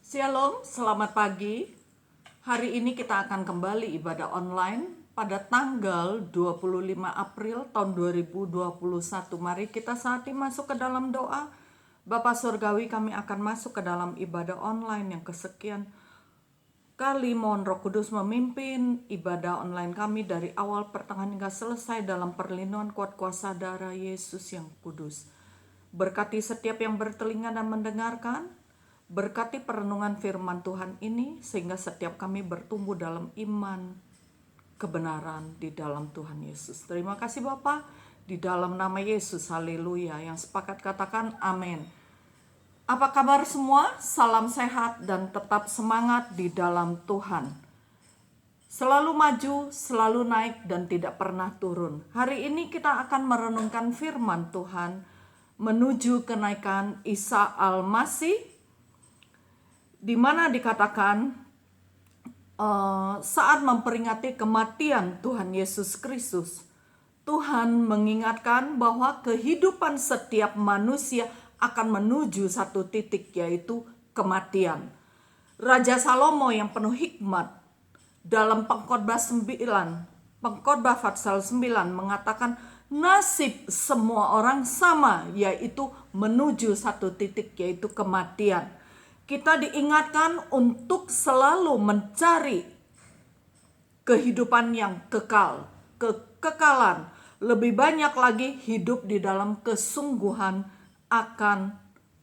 Shalom, selamat pagi. Hari ini kita akan kembali ibadah online pada tanggal 25 April tahun 2021. Mari kita saat ini masuk ke dalam doa. Bapa Surgawi, kami akan masuk ke dalam ibadah online yang kesekian kali. Mohon Roh Kudus memimpin ibadah online kami dari awal pertengahan hingga selesai dalam perlindungan kuat kuasa darah Yesus yang kudus. Berkati setiap yang bertelinga dan mendengarkan. Berkati perenungan firman Tuhan ini sehingga setiap kami bertumbuh dalam iman kebenaran di dalam Tuhan Yesus. Terima kasih Bapa, di dalam nama Yesus, haleluya. Yang sepakat katakan amin. Apa kabar semua? Salam sehat dan tetap semangat di dalam Tuhan. Selalu maju, selalu naik dan tidak pernah turun. Hari ini kita akan merenungkan firman Tuhan menuju kenaikan Isa Al-Masih, di mana dikatakan saat memperingati kematian Tuhan Yesus Kristus, Tuhan mengingatkan bahwa kehidupan setiap manusia akan menuju satu titik, yaitu kematian. Raja Salomo yang penuh hikmat dalam Pengkhotbah 9, Pengkhotbah pasal 9 mengatakan nasib semua orang sama, yaitu menuju satu titik, yaitu kematian. Kita diingatkan untuk selalu mencari kehidupan yang kekal, kekekalan. Lebih banyak lagi hidup di dalam kesungguhan akan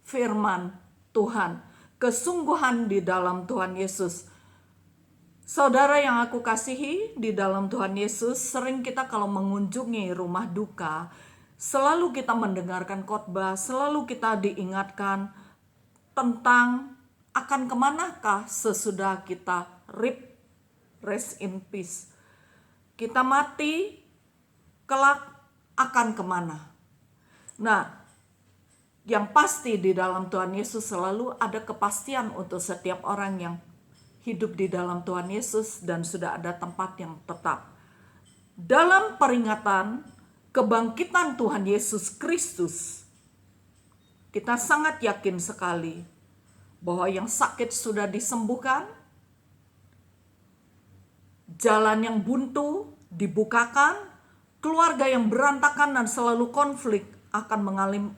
firman Tuhan, kesungguhan di dalam Tuhan Yesus. Saudara yang aku kasihi di dalam Tuhan Yesus, sering kita kalau mengunjungi rumah duka, selalu kita mendengarkan khotbah, selalu kita diingatkan tentang akan kemanakah sesudah kita rest in peace. Kita mati, kelak akan kemana. Nah, yang pasti di dalam Tuhan Yesus selalu ada kepastian untuk setiap orang yang hidup di dalam Tuhan Yesus dan sudah ada tempat yang tetap. Dalam peringatan kebangkitan Tuhan Yesus Kristus, kita sangat yakin sekali bahwa yang sakit sudah disembuhkan, jalan yang buntu dibukakan, keluarga yang berantakan dan selalu konflik akan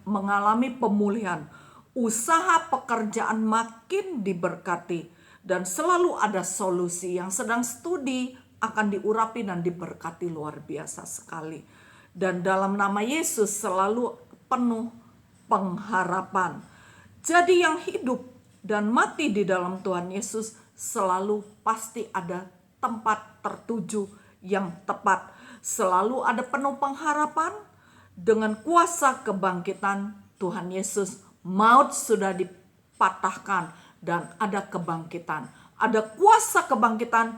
mengalami pemulihan, usaha pekerjaan makin diberkati, dan selalu ada solusi. Yang sedang studi akan diurapi dan diberkati luar biasa sekali. Dan dalam nama Yesus selalu penuh pengharapan. Jadi yang hidup dan mati di dalam Tuhan Yesus selalu pasti ada tempat tertuju yang tepat. Selalu ada penuh pengharapan dengan kuasa kebangkitan Tuhan Yesus. Maut sudah dipatahkan dan ada kebangkitan. Ada kuasa kebangkitan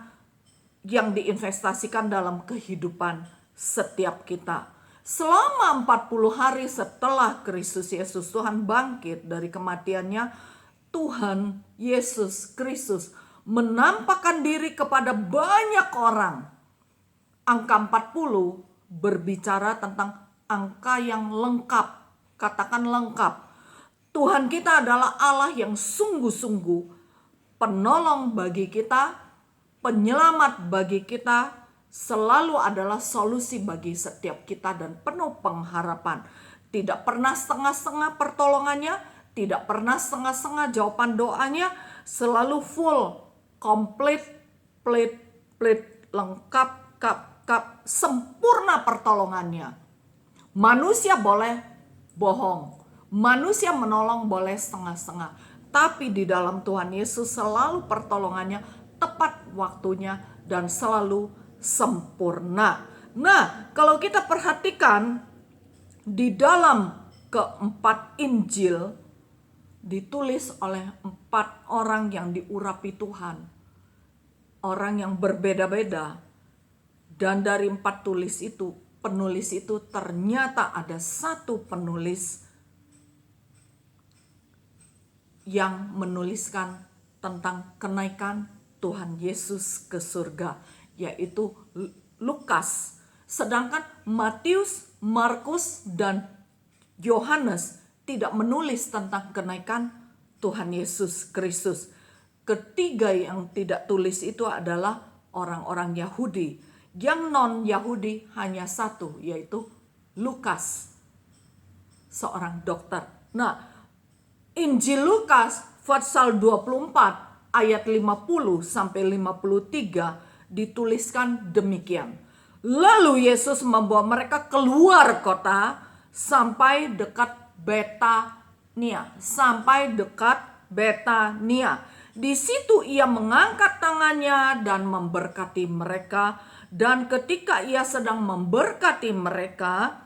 yang diinvestasikan dalam kehidupan setiap kita. Selama 40 hari setelah Kristus Yesus Tuhan bangkit dari kematiannya, Tuhan Yesus Kristus menampakkan diri kepada banyak orang. Angka 40 berbicara tentang angka yang lengkap. Katakan lengkap. Tuhan kita adalah Allah yang sungguh-sungguh penolong bagi kita, penyelamat bagi kita, selalu adalah solusi bagi setiap kita dan penuh pengharapan. Tidak pernah setengah-setengah pertolongannya, tidak pernah setengah-setengah jawaban doanya, selalu full, komplit, lengkap, sempurna pertolongannya. Manusia boleh bohong, manusia menolong boleh setengah-setengah, tapi di dalam Tuhan Yesus selalu pertolongannya tepat waktunya dan selalu sempurna. Nah, kalau kita perhatikan di dalam keempat Injil ditulis oleh 4 orang yang diurapi Tuhan, orang yang berbeda-beda, dan dari 4 penulis itu ternyata ada satu penulis yang menuliskan tentang kenaikan Tuhan Yesus ke surga, yaitu Lukas. Sedangkan Matius, Markus, dan Yohanes tidak menulis tentang kenaikan Tuhan Yesus Kristus. Ketiga yang tidak tulis itu adalah orang-orang Yahudi. Yang non-Yahudi hanya satu, yaitu Lukas, seorang dokter. Nah, Injil Lukas pasal 24 ayat 50 sampai 53 dituliskan demikian. Lalu Yesus membawa mereka keluar kota sampai dekat Betania. Di situ ia mengangkat tangannya dan memberkati mereka. Dan ketika ia sedang memberkati mereka,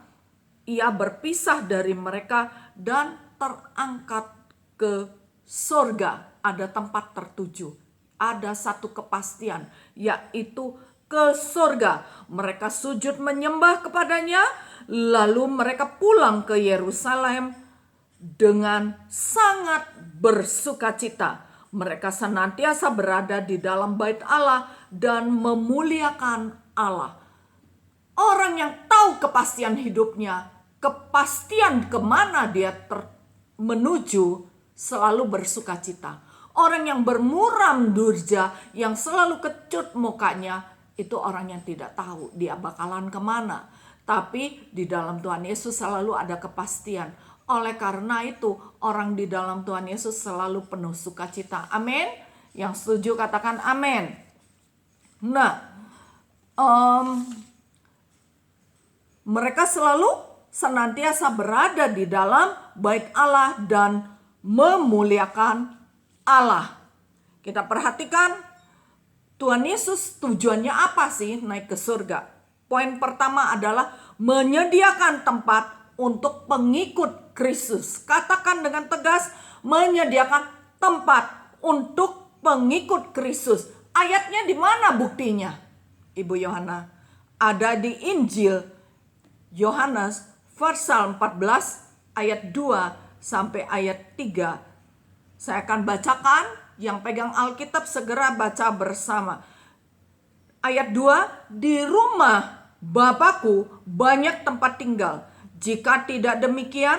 ia berpisah dari mereka dan terangkat ke sorga. Ada tempat tertuju. Ada satu kepastian, yaitu ke sorga. Mereka sujud menyembah kepadanya, lalu mereka pulang ke Yerusalem dengan sangat bersukacita. Mereka senantiasa berada di dalam bait Allah dan memuliakan Allah. Orang yang tahu kepastian hidupnya, kepastian kemana dia menuju, selalu bersukacita. Orang yang bermuram durja, yang selalu kecut mukanya, itu orang yang tidak tahu dia bakalan kemana. Tapi di dalam Tuhan Yesus selalu ada kepastian. Oleh karena itu, orang di dalam Tuhan Yesus selalu penuh sukacita. Amin. Yang setuju katakan amin. Nah, mereka selalu senantiasa berada di dalam bait Allah dan memuliakan Allah. Kita perhatikan Tuhan Yesus tujuannya apa sih naik ke surga? Poin pertama adalah menyediakan tempat untuk pengikut Kristus. Katakan dengan tegas, menyediakan tempat untuk pengikut Kristus. Ayatnya di mana buktinya? Ibu Yohana, ada di Injil Yohanes pasal 14 ayat 2 sampai ayat 3. Saya akan bacakan, yang pegang Alkitab segera baca bersama. Ayat 2, di rumah Bapakku banyak tempat tinggal. Jika tidak demikian,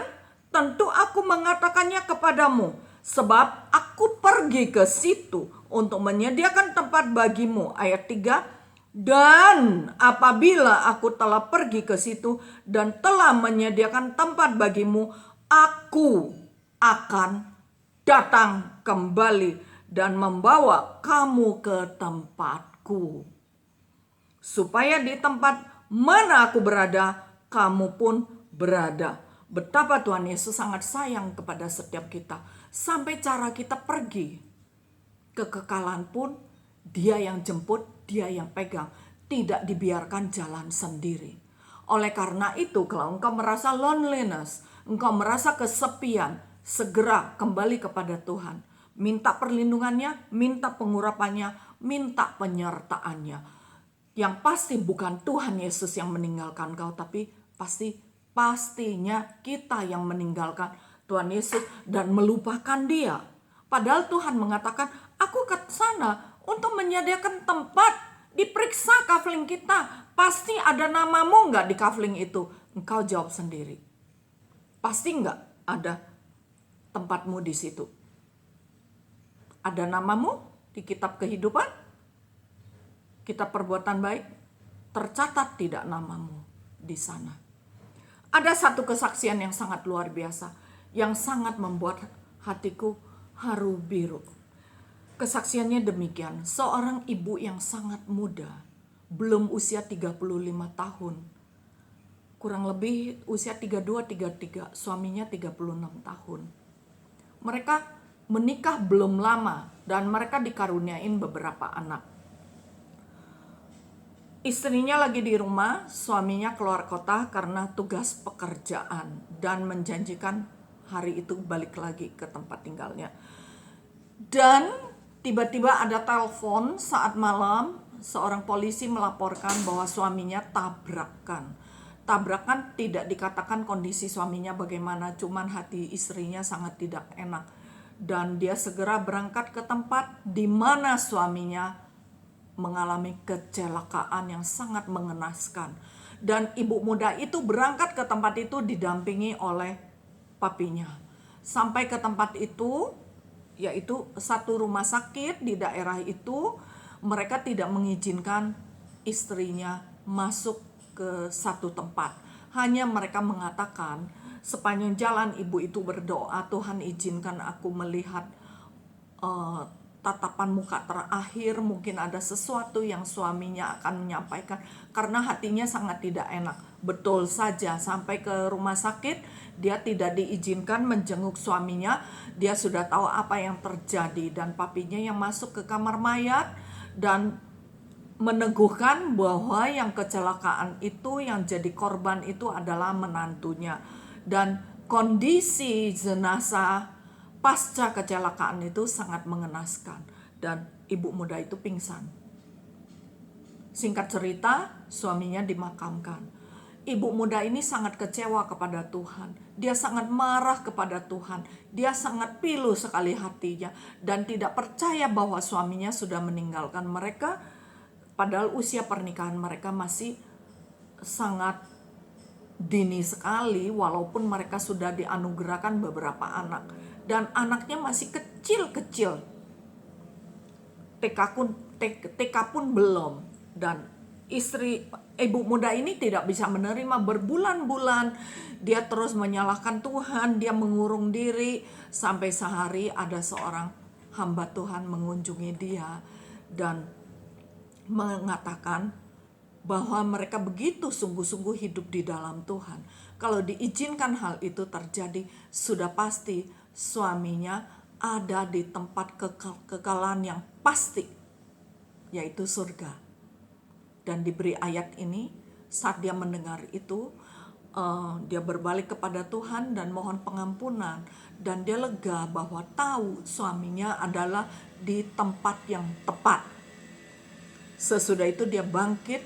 tentu aku mengatakannya kepadamu, sebab aku pergi ke situ untuk menyediakan tempat bagimu. Ayat 3, dan apabila aku telah pergi ke situ dan telah menyediakan tempat bagimu, aku akan datang kembali dan membawa kamu ke tempatku, supaya di tempat mana aku berada, kamu pun berada. Betapa Tuhan Yesus sangat sayang kepada setiap kita. Sampai cara kita pergi ke kekekalan pun, Dia yang jemput, Dia yang pegang. Tidak dibiarkan jalan sendiri. Oleh karena itu, kalau engkau merasa loneliness, engkau merasa kesepian, segera kembali kepada Tuhan. Minta perlindungannya, minta pengurapannya, minta penyertaannya. Yang pasti bukan Tuhan Yesus yang meninggalkan kau, tapi pastinya kita yang meninggalkan Tuhan Yesus dan melupakan Dia. Padahal Tuhan mengatakan, aku ke sana untuk menyediakan tempat. Diperiksa kafling kita, pasti ada namamu nggak di kafling itu? Engkau jawab sendiri. Pasti nggak ada tempatmu di situ? Ada namamu di kitab kehidupan? Kitab perbuatan baik? Tercatat tidak namamu di sana? Ada satu kesaksian yang sangat luar biasa, yang sangat membuat hatiku haru biru. Kesaksiannya demikian, seorang ibu yang sangat muda, belum usia 35 tahun, kurang lebih usia 32-33, suaminya 36 tahun. Mereka menikah belum lama dan mereka dikaruniain beberapa anak. Istrinya lagi di rumah, suaminya keluar kota karena tugas pekerjaan dan menjanjikan hari itu balik lagi ke tempat tinggalnya. Dan tiba-tiba ada telepon saat malam, seorang polisi melaporkan bahwa suaminya tabrakan. Tabrakan tidak dikatakan kondisi suaminya bagaimana, cuman hati istrinya sangat tidak enak. Dan dia segera berangkat ke tempat di mana suaminya mengalami kecelakaan yang sangat mengenaskan. Dan ibu muda itu berangkat ke tempat itu didampingi oleh papinya. Sampai ke tempat itu, yaitu satu rumah sakit di daerah itu. Mereka tidak mengizinkan istrinya masuk ke satu tempat. Hanya mereka mengatakan sepanjang jalan ibu itu berdoa, Tuhan izinkan aku melihat tatapan muka terakhir, mungkin ada sesuatu yang suaminya akan menyampaikan, karena hatinya sangat tidak enak. Betul saja, sampai ke rumah sakit dia tidak diizinkan menjenguk suaminya. Dia sudah tahu apa yang terjadi, dan papinya yang masuk ke kamar mayat dan meneguhkan bahwa yang kecelakaan itu, yang jadi korban itu adalah menantunya. Dan kondisi jenazah pasca kecelakaan itu sangat mengenaskan, dan ibu muda itu pingsan. Singkat cerita, suaminya dimakamkan. Ibu muda ini sangat kecewa kepada Tuhan. Dia sangat marah kepada Tuhan. Dia sangat pilu sekali hatinya dan tidak percaya bahwa suaminya sudah meninggalkan mereka, padahal usia pernikahan mereka masih sangat dini sekali, walaupun mereka sudah dianugerahkan beberapa anak dan anaknya masih kecil-kecil. TK pun belum, dan ibu muda ini tidak bisa menerima. Berbulan-bulan dia terus menyalahkan Tuhan, dia mengurung diri, sampai sehari ada seorang hamba Tuhan mengunjungi dia dan mengatakan bahwa mereka begitu sungguh-sungguh hidup di dalam Tuhan. Kalau diizinkan hal itu terjadi, sudah pasti suaminya ada di tempat kekekalan yang pasti, yaitu surga. Dan diberi ayat ini, saat dia mendengar itu, dia berbalik kepada Tuhan dan mohon pengampunan. Dan dia lega bahwa tahu suaminya adalah di tempat yang tepat. Sesudah itu dia bangkit,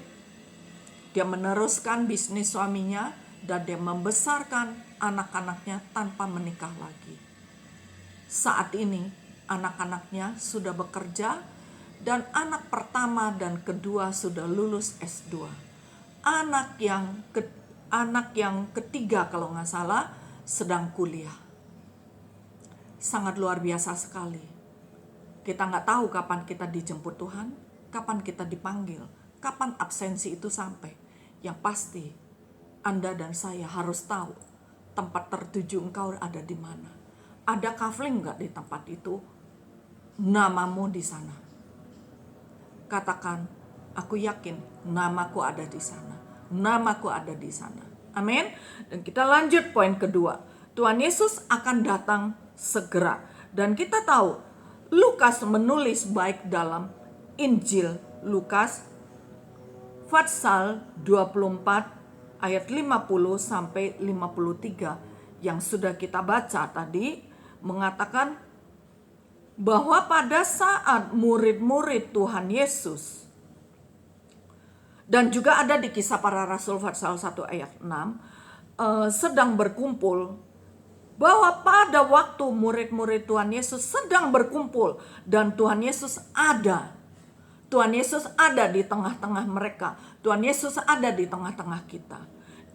dia meneruskan bisnis suaminya, dan dia membesarkan anak-anaknya tanpa menikah lagi. Saat ini anak-anaknya sudah bekerja, dan anak pertama dan kedua sudah lulus S2. Anak yang ketiga kalau nggak salah sedang kuliah. Sangat luar biasa sekali. Kita nggak tahu kapan kita dijemput Tuhan, kapan kita dipanggil, kapan absensi itu sampai. Yang pasti Anda dan saya harus tahu tempat tertuju engkau ada di mana. Ada kafling nggak di tempat itu? Namamu di sana. Katakan, aku yakin namaku ada di sana. Namaku ada di sana. Amin. Dan kita lanjut poin kedua. Tuhan Yesus akan datang segera. Dan kita tahu Lukas menulis baik dalam Injil Lukas pasal 24 ayat 50 sampai 53 yang sudah kita baca tadi, mengatakan bahwa pada saat murid-murid Tuhan Yesus, dan juga ada di Kisah Para Rasul pasal 1 ayat 6, sedang berkumpul, bahwa pada waktu murid-murid Tuhan Yesus sedang berkumpul dan Tuhan Yesus ada. Tuhan Yesus ada di tengah-tengah mereka. Tuhan Yesus ada di tengah-tengah kita.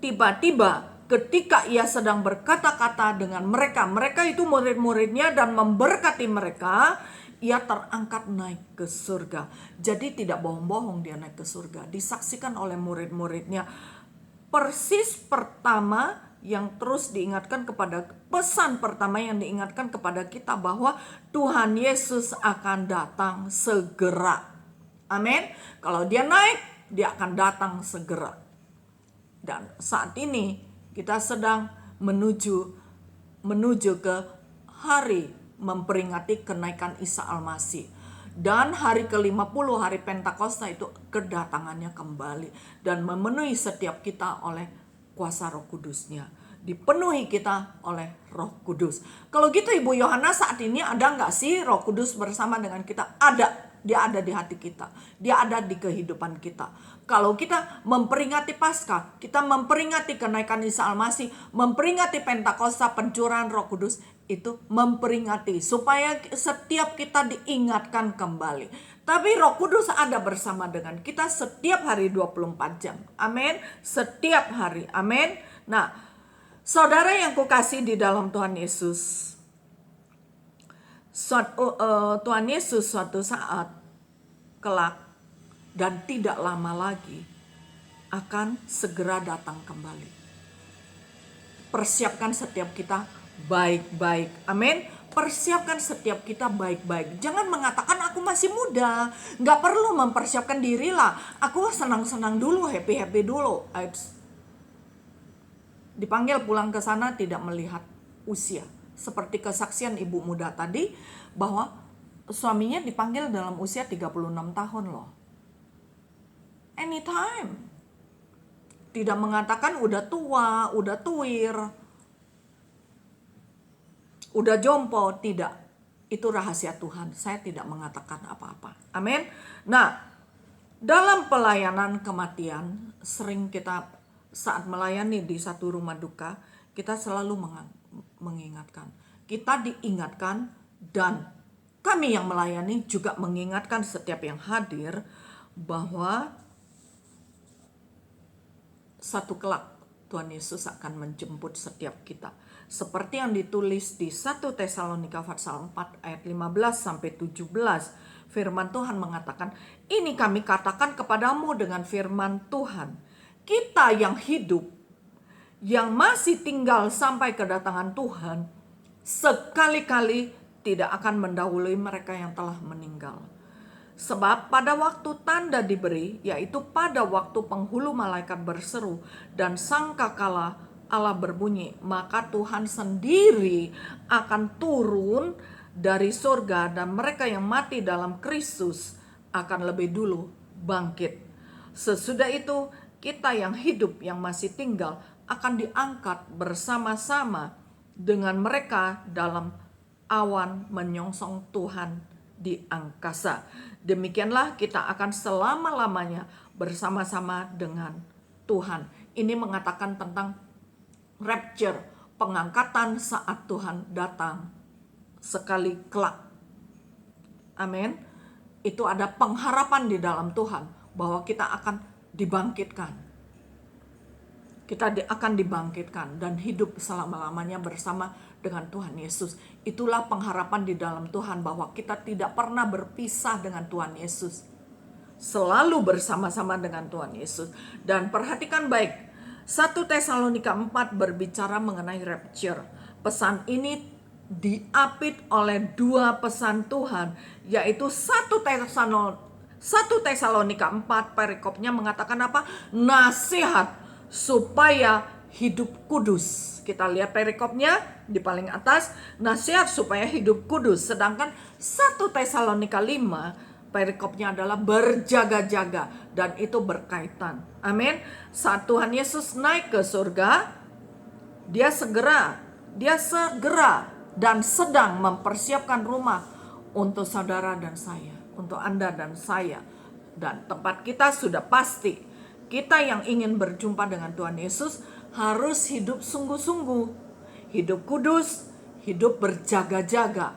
Tiba-tiba ketika ia sedang berkata-kata dengan mereka itu murid-muridnya dan memberkati mereka, ia terangkat naik ke surga. Jadi tidak bohong-bohong dia naik ke surga. Disaksikan oleh murid-muridnya. Persis pertama yang terus diingatkan kepada, pesan pertama yang diingatkan kepada kita bahwa Tuhan Yesus akan datang segera. Amin. Kalau dia naik, dia akan datang segera. Dan saat ini kita sedang menuju ke hari memperingati kenaikan Isa Al-Masih. Dan hari ke-50, hari Pentakosta itu kedatangannya kembali dan memenuhi setiap kita oleh kuasa Roh Kudusnya. Dipenuhi kita oleh Roh Kudus. Kalau gitu Ibu Yohana, saat ini ada nggak sih Roh Kudus bersama dengan kita? Ada. Dia ada di hati kita. Dia ada di kehidupan kita. Kalau kita memperingati Paskah, kita memperingati kenaikan Isa Al-Masih, memperingati Pentakosta, pencurahan Roh Kudus, itu memperingati supaya setiap kita diingatkan kembali. Tapi Roh Kudus ada bersama dengan kita setiap hari 24 jam. Amin. Setiap hari. Amin. Nah, saudara yang kukasihi di dalam Tuhan Yesus, Tuhan Yesus suatu saat kelak dan tidak lama lagi akan segera datang kembali. Persiapkan setiap kita baik-baik. Amin. Persiapkan setiap kita baik-baik. Jangan mengatakan aku masih muda. Gak perlu mempersiapkan diri lah. Aku senang-senang dulu, happy-happy dulu. Dipanggil pulang ke sana tidak melihat usia. Seperti kesaksian ibu muda tadi, bahwa suaminya dipanggil dalam usia 36 tahun loh. Anytime. Tidak mengatakan udah tua, udah tuir, udah jompo. Tidak. Itu rahasia Tuhan. Saya tidak mengatakan apa-apa. Amin. Nah, dalam pelayanan kematian, sering kita saat melayani di satu rumah duka, kita selalu mengingatkan. Kita diingatkan, dan kami yang melayani juga mengingatkan setiap yang hadir bahwa satu kelak Tuhan Yesus akan menjemput setiap kita. Seperti yang ditulis di 1 Tesalonika pasal 4 ayat 15 sampai 17. Firman Tuhan mengatakan, ini kami katakan kepadamu dengan firman Tuhan. Kita yang hidup, yang masih tinggal sampai kedatangan Tuhan, sekali-kali tidak akan mendahului mereka yang telah meninggal. Sebab pada waktu tanda diberi, yaitu pada waktu penghulu malaikat berseru dan sangkakala Allah berbunyi, maka Tuhan sendiri akan turun dari surga, dan mereka yang mati dalam Kristus akan lebih dulu bangkit. Sesudah itu kita yang hidup, yang masih tinggal, akan diangkat bersama-sama dengan mereka dalam awan menyongsong Tuhan di angkasa. Demikianlah kita akan selama-lamanya bersama-sama dengan Tuhan. Ini mengatakan tentang rapture, pengangkatan saat Tuhan datang sekali kelak. Amin. Itu ada pengharapan di dalam Tuhan bahwa kita akan dibangkitkan. Kita akan dibangkitkan dan hidup selama-lamanya bersama dengan Tuhan Yesus. Itulah pengharapan di dalam Tuhan, bahwa kita tidak pernah berpisah dengan Tuhan Yesus. Selalu bersama-sama dengan Tuhan Yesus. Dan perhatikan baik, 1 Tesalonika 4 berbicara mengenai rapture. Pesan ini diapit oleh dua pesan Tuhan, yaitu 1 Tesalonika 4 perikopnya mengatakan apa? Nasihat supaya hidup kudus. Kita lihat perikopnya di paling atas, nasihat supaya hidup kudus. Sedangkan 1 Tesalonika 5 perikopnya adalah berjaga-jaga, dan itu berkaitan. Amin. Saat Tuhan Yesus naik ke surga, dia segera dan sedang mempersiapkan rumah untuk saudara dan saya, untuk Anda dan saya. Dan tempat kita sudah pasti. Kita yang ingin berjumpa dengan Tuhan Yesus harus hidup sungguh-sungguh, hidup kudus, hidup berjaga-jaga.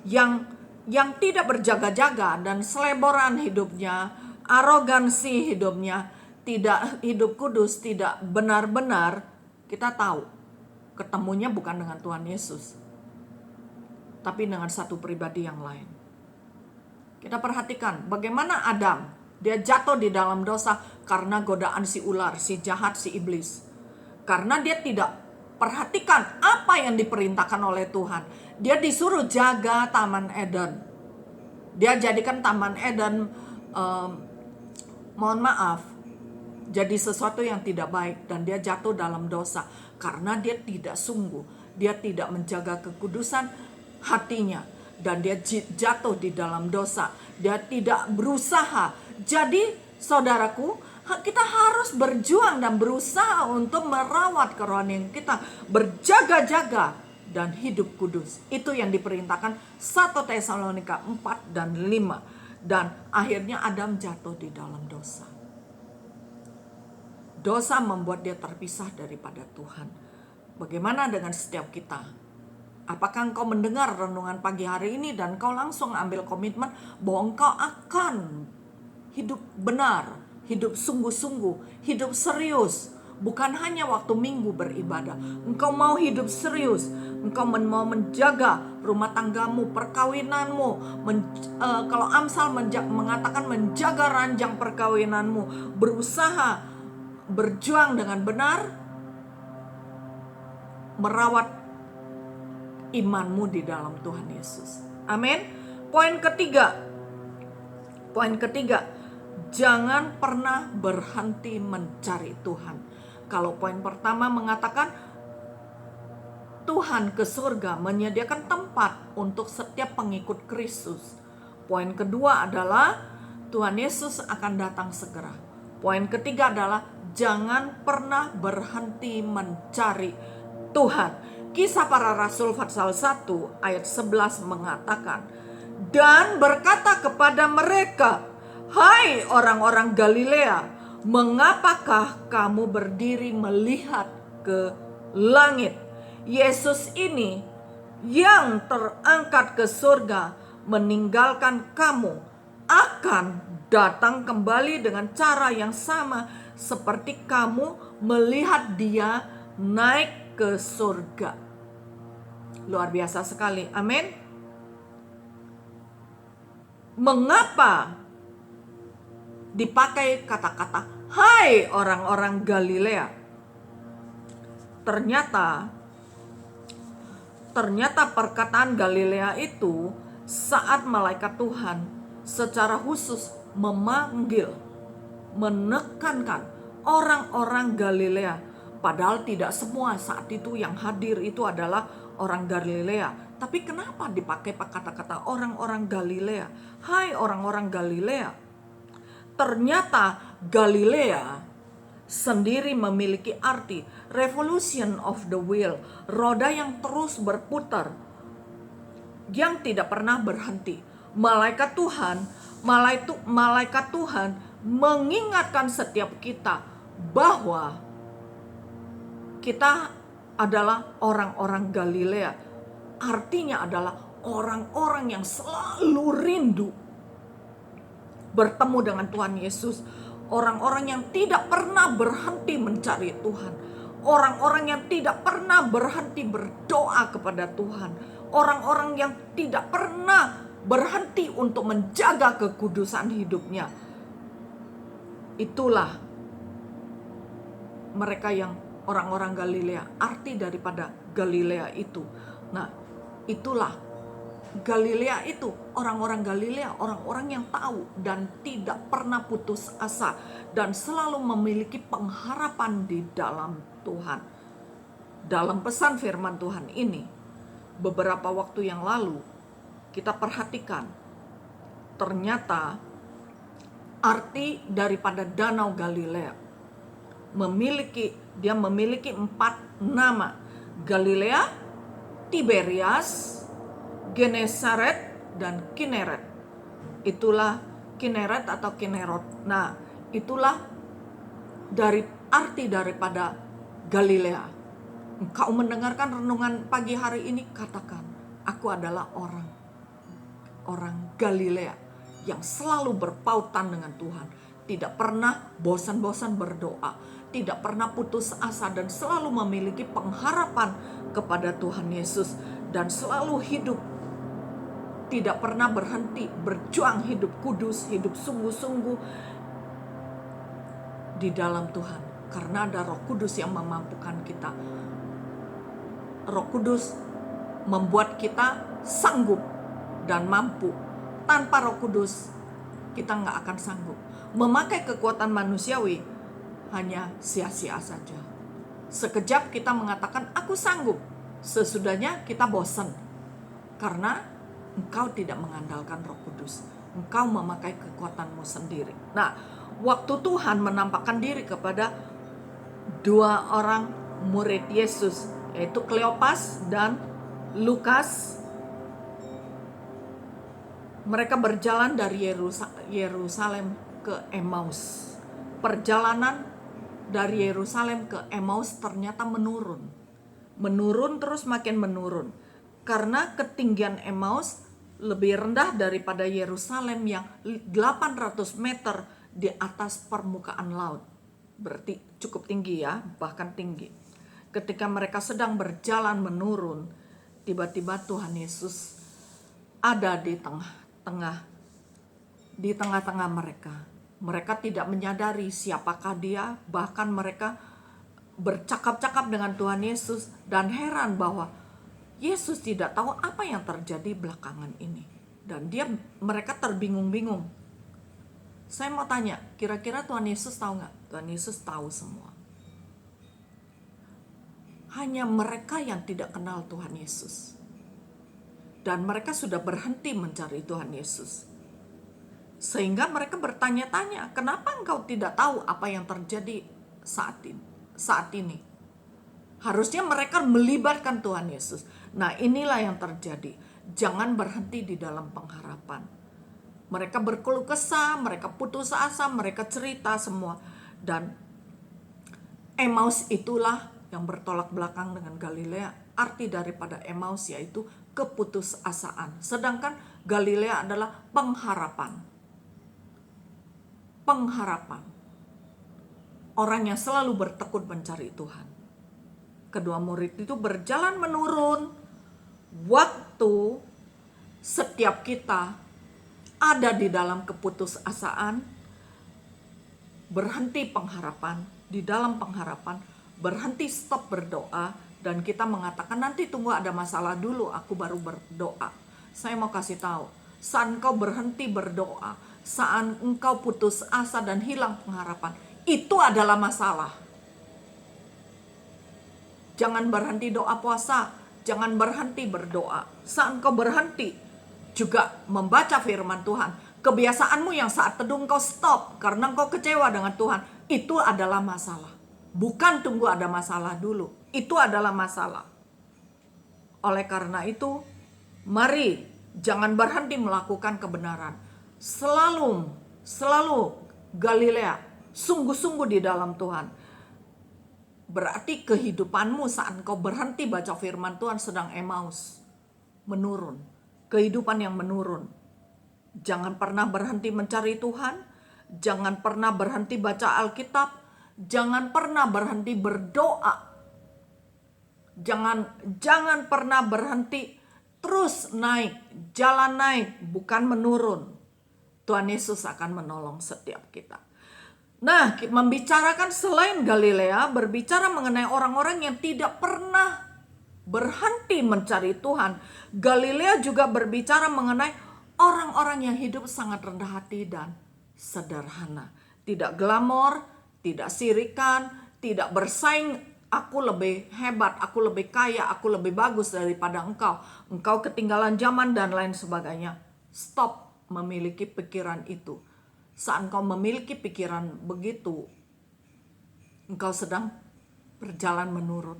Yang tidak berjaga-jaga dan seleboran hidupnya, arogansi hidupnya, tidak hidup kudus, tidak benar-benar, kita tahu ketemunya bukan dengan Tuhan Yesus, tapi dengan satu pribadi yang lain. Kita perhatikan bagaimana Adam, dia jatuh di dalam dosa karena godaan si ular, si jahat, si iblis. Karena dia tidak perhatikan apa yang diperintahkan oleh Tuhan. Dia disuruh jaga Taman Eden. Dia jadikan Taman Eden, mohon maaf, jadi sesuatu yang tidak baik. Dan dia jatuh dalam dosa karena dia tidak sungguh. Dia tidak menjaga kekudusan hatinya. Dan dia jatuh di dalam dosa. Dia tidak berusaha. Jadi saudaraku, kita harus berjuang dan berusaha untuk merawat kerohanian kita, berjaga-jaga dan hidup kudus. Itu yang diperintahkan 1 Tesalonika 4 dan 5. Dan akhirnya Adam jatuh di dalam dosa. Dosa membuat dia terpisah daripada Tuhan. Bagaimana dengan setiap kita? Apakah engkau mendengar renungan pagi hari ini dan kau langsung ambil komitmen bahwa engkau akan hidup benar, hidup sungguh-sungguh, hidup serius, bukan hanya waktu Minggu beribadah. Engkau mau hidup serius, engkau mau menjaga rumah tanggamu, perkawinanmu. Kalau Amsal mengatakan menjaga ranjang perkawinanmu, berusaha, berjuang dengan benar, merawat imanmu di dalam Tuhan Yesus. Amin. Poin ketiga, jangan pernah berhenti mencari Tuhan. Kalau poin pertama mengatakan Tuhan ke surga menyediakan tempat untuk setiap pengikut Kristus. Poin kedua adalah Tuhan Yesus akan datang segera. Poin ketiga adalah jangan pernah berhenti mencari Tuhan. Kisah Para Rasul pasal 1 ayat 11 mengatakan, dan berkata kepada mereka, hai orang-orang Galilea, mengapakah kamu berdiri melihat ke langit? Yesus ini yang terangkat ke surga meninggalkan kamu akan datang kembali dengan cara yang sama seperti kamu melihat dia naik ke surga. Luar biasa sekali. Amin. Mengapa dipakai kata-kata hai orang-orang Galilea? Ternyata perkataan Galilea itu saat malaikat Tuhan secara khusus memanggil, menekankan orang-orang Galilea. Padahal tidak semua saat itu yang hadir itu adalah orang Galilea. Tapi kenapa dipakai kata-kata orang-orang Galilea? Hai orang-orang Galilea. Ternyata Galilea sendiri memiliki arti revolution of the wheel, roda yang terus berputar, yang tidak pernah berhenti. Malaikat Tuhan mengingatkan setiap kita bahwa kita adalah orang-orang Galilea. Artinya adalah orang-orang yang selalu rindu bertemu dengan Tuhan Yesus. Orang-orang yang tidak pernah berhenti mencari Tuhan. Orang-orang yang tidak pernah berhenti berdoa kepada Tuhan. Orang-orang yang tidak pernah berhenti untuk menjaga kekudusan hidupnya. Itulah mereka yang orang-orang Galilea. Arti daripada Galilea itu. Nah, itulah Galilea itu, orang-orang Galilea, orang-orang yang tahu dan tidak pernah putus asa dan selalu memiliki pengharapan di dalam Tuhan. Dalam pesan firman Tuhan ini, beberapa waktu yang lalu kita perhatikan, ternyata arti daripada Danau Galilea memiliki 4 nama: Galilea, Tiberias, Genesaret, dan Kineret. Itulah Kineret atau Kinerot. Nah, itulah dari arti daripada Galilea. Engkau mendengarkan renungan pagi hari ini, katakan, aku adalah orang Galilea yang selalu berpautan dengan Tuhan, tidak pernah bosan-bosan berdoa, tidak pernah putus asa, dan selalu memiliki pengharapan kepada Tuhan Yesus, dan selalu hidup, tidak pernah berhenti berjuang hidup kudus, hidup sungguh-sungguh di dalam Tuhan, karena ada Roh Kudus yang memampukan kita. Roh Kudus membuat kita sanggup dan mampu. Tanpa Roh Kudus kita nggak akan sanggup. Memakai kekuatan manusiawi hanya sia-sia saja. Sekejap kita mengatakan aku sanggup, sesudahnya kita bosan, karena engkau tidak mengandalkan Roh Kudus. Engkau memakai kekuatanmu sendiri. Nah, waktu Tuhan menampakkan diri kepada 2 orang murid Yesus, yaitu Kleopas dan Lukas, mereka berjalan dari Yerusalem ke Emmaus. Perjalanan dari Yerusalem ke Emmaus ternyata menurun. Terus makin menurun. Karena ketinggian Emmaus lebih rendah daripada Yerusalem yang 800 meter di atas permukaan laut. berarti cukup tinggi ya, bahkan tinggi. Ketika mereka sedang berjalan menurun, tiba-tiba Tuhan Yesus ada di tengah-tengah mereka. Mereka tidak menyadari siapakah dia, bahkan mereka bercakap-cakap dengan Tuhan Yesus dan heran bahwa Yesus tidak tahu apa yang terjadi belakangan ini. Dan mereka terbingung-bingung. Saya mau tanya, kira-kira Tuhan Yesus tahu nggak? Tuhan Yesus tahu semua. Hanya mereka yang tidak kenal Tuhan Yesus. Dan mereka sudah berhenti mencari Tuhan Yesus. Sehingga mereka bertanya-tanya, kenapa engkau tidak tahu apa yang terjadi saat ini? Harusnya mereka melibatkan Tuhan Yesus. Nah, inilah yang terjadi. Jangan berhenti di dalam pengharapan. Mereka berkeluh kesah, mereka putus asa, mereka cerita semua. Dan Emmaus itulah yang bertolak belakang dengan Galilea. Arti daripada Emmaus yaitu keputusasaan. Sedangkan Galilea adalah pengharapan. Pengharapan. Orang yang selalu bertekun mencari Tuhan. Kedua murid itu berjalan menurun. Waktu setiap kita ada di dalam keputusasaan, berhenti pengharapan, di dalam pengharapan, berhenti stop berdoa, dan kita mengatakan nanti tunggu ada masalah dulu, aku baru berdoa. Saya mau kasih tahu, saat engkau berhenti berdoa, saat engkau putus asa dan hilang pengharapan, itu adalah masalah. Jangan berhenti doa puasa, jangan berhenti berdoa. Saat engkau berhenti juga membaca firman Tuhan, kebiasaanmu yang saat teduh engkau stop karena engkau kecewa dengan Tuhan, itu adalah masalah. Bukan tunggu ada masalah dulu, itu adalah masalah. Oleh karena itu, mari jangan berhenti melakukan kebenaran. Selalu Galilea, sungguh-sungguh di dalam Tuhan. Berarti kehidupanmu saat engkau berhenti baca firman Tuhan sedang Emmaus, menurun. Kehidupan yang menurun. Jangan pernah berhenti mencari Tuhan. Jangan pernah berhenti baca Alkitab. Jangan pernah berhenti berdoa. Jangan pernah berhenti, terus naik, jalan naik, bukan menurun. Tuhan Yesus akan menolong setiap kita. Nah, membicarakan selain Galilea, berbicara mengenai orang-orang yang tidak pernah berhenti mencari Tuhan. Galilea juga berbicara mengenai orang-orang yang hidup sangat rendah hati dan sederhana. Tidak glamor, tidak sirikan, tidak bersaing, aku lebih hebat, aku lebih kaya, aku lebih bagus daripada engkau. Engkau ketinggalan zaman dan lain sebagainya. Stop memiliki pikiran itu. Saat engkau memiliki pikiran begitu, engkau sedang berjalan menurun.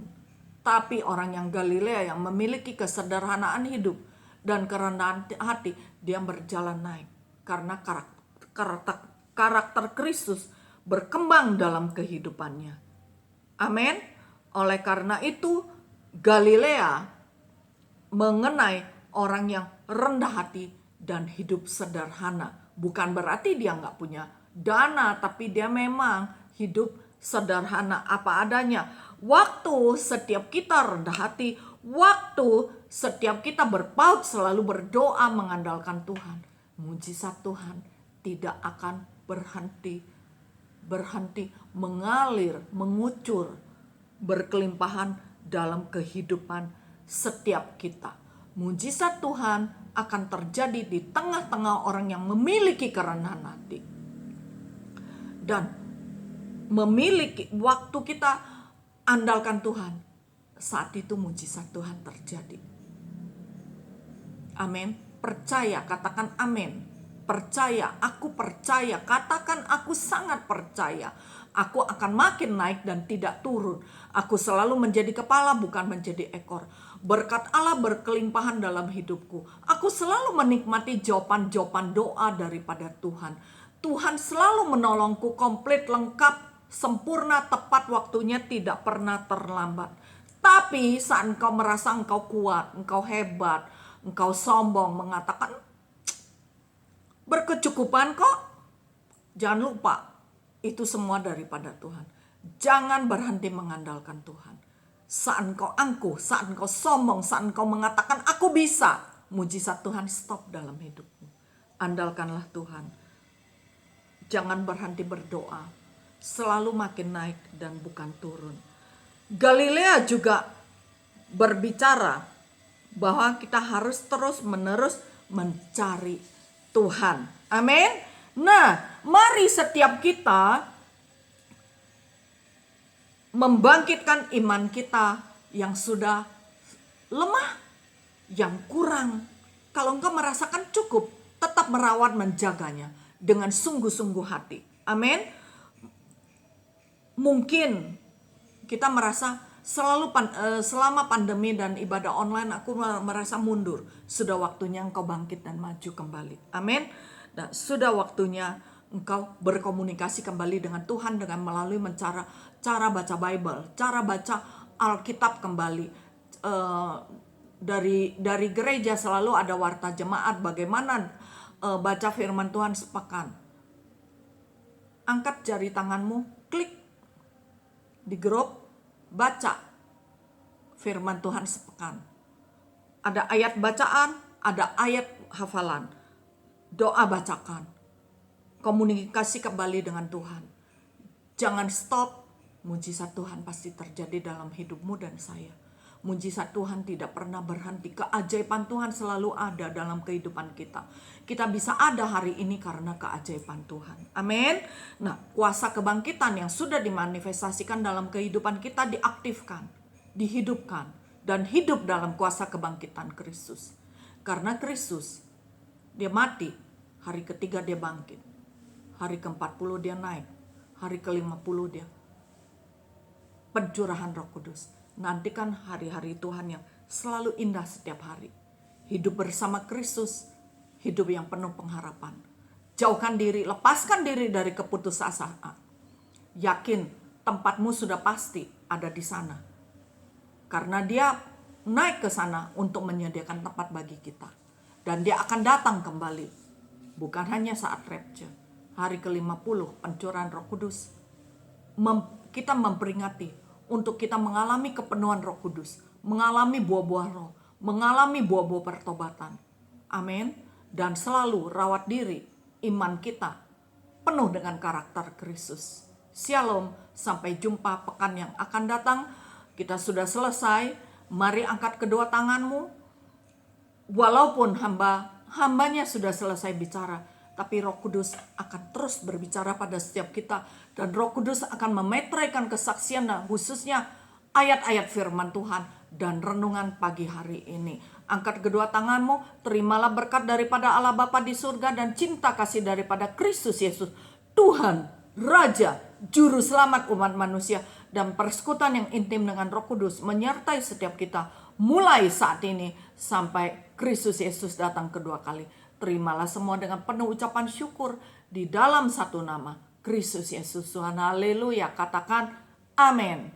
Tapi orang yang Galilea yang memiliki kesederhanaan hidup dan kerendahan hati, dia berjalan naik. Karena karakter Kristus berkembang dalam kehidupannya. Amin. Oleh karena itu, Galilea mengenai orang yang rendah hati dan hidup sederhana. Bukan berarti dia nggak punya dana, tapi dia memang hidup sederhana apa adanya. Waktu setiap kita rendah hati, waktu setiap kita berpaut selalu berdoa mengandalkan Tuhan, mujizat Tuhan tidak akan berhenti mengalir, mengucur, berkelimpahan dalam kehidupan setiap kita. Mujizat Tuhan akan terjadi di tengah-tengah orang yang memiliki kerendahan hati. Dan memiliki waktu kita andalkan Tuhan, saat itu mujizat Tuhan terjadi. Amin. Percaya, katakan amin. Percaya, aku percaya, katakan aku sangat percaya. Aku akan makin naik dan tidak turun. Aku selalu menjadi kepala bukan menjadi ekor. Berkat Allah berkelimpahan dalam hidupku. Aku selalu menikmati jawaban-jawaban doa daripada Tuhan. Tuhan selalu menolongku komplit, lengkap, sempurna, tepat waktunya, tidak pernah terlambat. Tapi saat engkau merasa engkau kuat, engkau hebat, engkau sombong, mengatakan berkecukupan kok. Jangan lupa, Itu semua daripada Tuhan. Jangan berhenti mengandalkan Tuhan. Saat engkau angkuh, saat engkau sombong, saat engkau mengatakan aku bisa, mujizat Tuhan stop dalam hidupmu. Andalkanlah Tuhan. Jangan berhenti berdoa. Selalu makin naik dan bukan turun. Galilea juga berbicara bahwa kita harus terus-menerus mencari Tuhan. Amin. Nah, mari setiap kita membangkitkan iman kita yang sudah lemah, yang kurang. Kalau engkau merasakan cukup, tetap merawat menjaganya dengan sungguh-sungguh hati. Amin. Mungkin kita merasa selama pandemi dan ibadah online aku merasa mundur. Sudah waktunya engkau bangkit dan maju kembali. Amin. Dan sudah waktunya engkau berkomunikasi kembali dengan Tuhan dengan melalui cara baca Bible, cara baca Alkitab kembali. Dari gereja selalu ada warta jemaat bagaimana baca firman Tuhan sepekan. Angkat jari tanganmu, klik di grup, baca firman Tuhan sepekan. Ada ayat bacaan, ada ayat hafalan. Doa bacakan. Komunikasi kembali dengan Tuhan. Jangan stop. Mujizat Tuhan pasti terjadi dalam hidupmu dan saya. Mujizat Tuhan tidak pernah berhenti. Keajaiban Tuhan selalu ada dalam kehidupan kita. Kita bisa ada hari ini karena keajaiban Tuhan. Amin. Nah, kuasa kebangkitan yang sudah dimanifestasikan dalam kehidupan kita diaktifkan, dihidupkan, dan hidup dalam kuasa kebangkitan Kristus. Karena Kristus, dia mati, hari ketiga dia bangkit. Hari ke-40 dia naik, hari ke-50 dia pencurahan Roh Kudus. Nantikan hari-hari Tuhan yang selalu indah setiap hari. Hidup bersama Kristus, hidup yang penuh pengharapan. Jauhkan diri, lepaskan diri dari keputusasaan. Yakin tempatmu sudah pasti ada di sana. Karena dia naik ke sana untuk menyediakan tempat bagi kita. Dan dia akan datang kembali. Bukan hanya saat rapture. Hari ke-50 pencurahan Roh Kudus. Kita memperingati untuk kita mengalami kepenuhan Roh Kudus, mengalami buah-buah roh, mengalami buah-buah pertobatan. Amin. Dan selalu rawat diri iman kita penuh dengan karakter Kristus. Shalom, sampai jumpa pekan yang akan datang. Kita sudah selesai. Mari angkat kedua tanganmu. Walaupun hambanya sudah selesai bicara, tapi Roh Kudus akan terus berbicara pada setiap kita. Dan Roh Kudus akan memeteraikan kesaksian dan khususnya ayat-ayat firman Tuhan dan renungan pagi hari ini. Angkat kedua tanganmu, terimalah berkat daripada Allah Bapa di surga dan cinta kasih daripada Kristus Yesus, Tuhan, Raja, Juru Selamat umat manusia, dan persekutuan yang intim dengan Roh Kudus menyertai setiap kita mulai saat ini sampai Kristus Yesus datang kedua kali. Terimalah semua dengan penuh ucapan syukur di dalam satu nama, Kristus Yesus Tuhan. Haleluya. Katakan amin.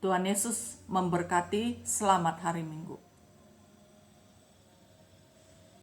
Tuhan Yesus memberkati. Selamat hari Minggu.